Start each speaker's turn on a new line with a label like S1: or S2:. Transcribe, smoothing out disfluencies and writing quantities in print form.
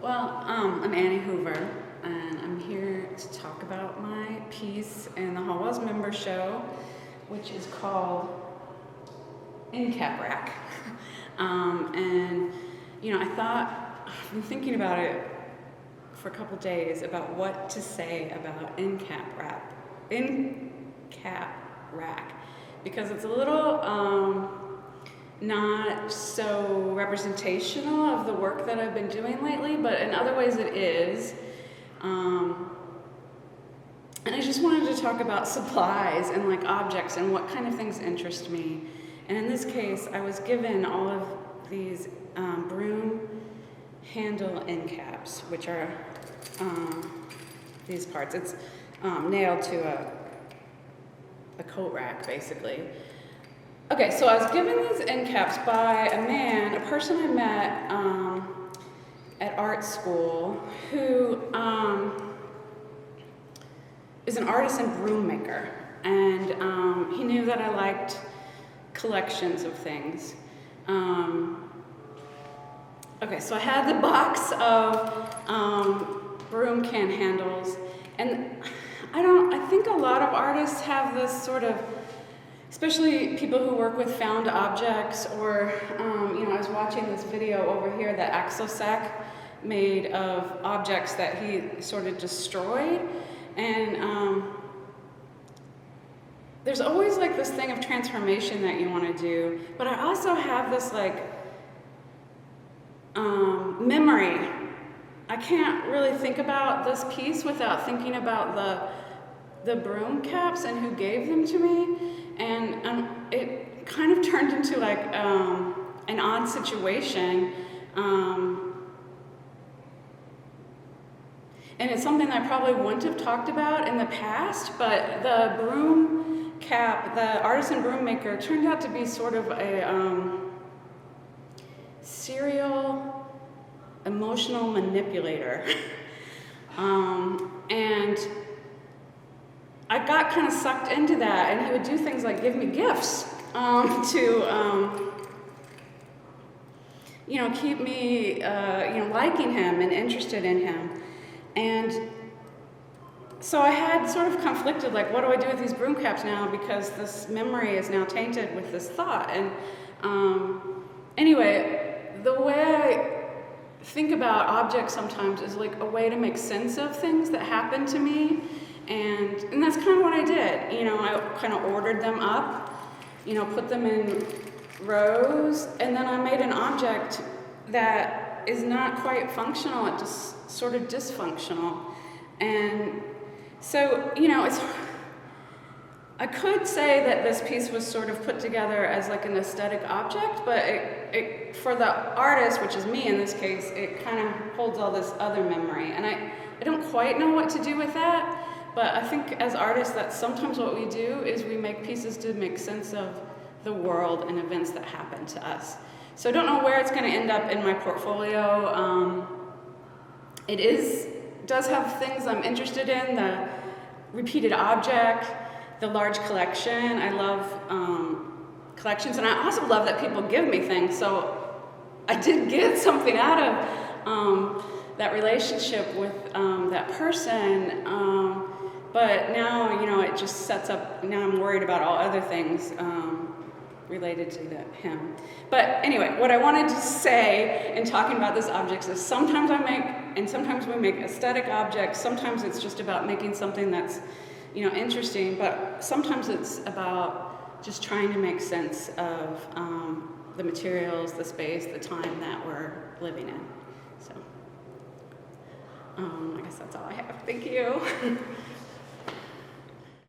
S1: I'm Annie Hoover, and I'm here to talk about my piece in the Hallwalls member show, which is called In Cap Rack. I've been thinking about it for a couple days about what to say about in cap rack, because it's a little not so representational of the work that I've been doing lately, but in other ways it is. And I just wanted to talk about supplies and like objects and what kind of things interest me. And in this case, I was given all of these broom handle end caps, which are these parts. It's nailed to a coat rack, basically. Okay, so I was given these end caps by a person I met at art school, who is an artist and broom maker. And he knew that I liked collections of things. Okay, so I had the box of broom can handles, and I think a lot of artists have this sort of, especially people who work with found objects, or, I was watching this video over here that Axel Sack made of objects that he sort of destroyed, and there's always like this thing of transformation that you want to do, but I also have this like memory. I can't really think about this piece without thinking about the broom caps and who gave them to me, and it kind of turned into like an odd situation, and it's something that I probably wouldn't have talked about in the past, but the broom cap, the artisan broom maker, turned out to be sort of a serial emotional manipulator. And I got kind of sucked into that, and he would do things like give me gifts to keep me liking him and interested in him. And so I had sort of conflicted, like, what do I do with these broom caps now, because this memory is now tainted with this thought. And anyway, the way I think about objects sometimes is like a way to make sense of things that happen to me, and that's kind of what I did. I kind of ordered them up, put them in rows, and then I made an object that is not quite functional, it's just sort of dysfunctional. And so, I could say that this piece was sort of put together as like an aesthetic object, but it for the artist, which is me in this case, it kind of holds all this other memory. And I don't quite know what to do with that, but I think as artists, that's sometimes what we do, is we make pieces to make sense of the world and events that happen to us. So I don't know where it's going to end up in my portfolio. It does have things I'm interested in, the repeated object, the large collection. I love collections, and I also love that people give me things. So I did get something out of that relationship with that person, but now, it just sets up, now I'm worried about all other things related to him. But anyway, what I wanted to say in talking about this object is sometimes we make aesthetic objects, sometimes it's just about making something that's interesting, but sometimes it's about just trying to make sense of the materials, the space, the time that we're living in. So I guess that's all I have. Thank you.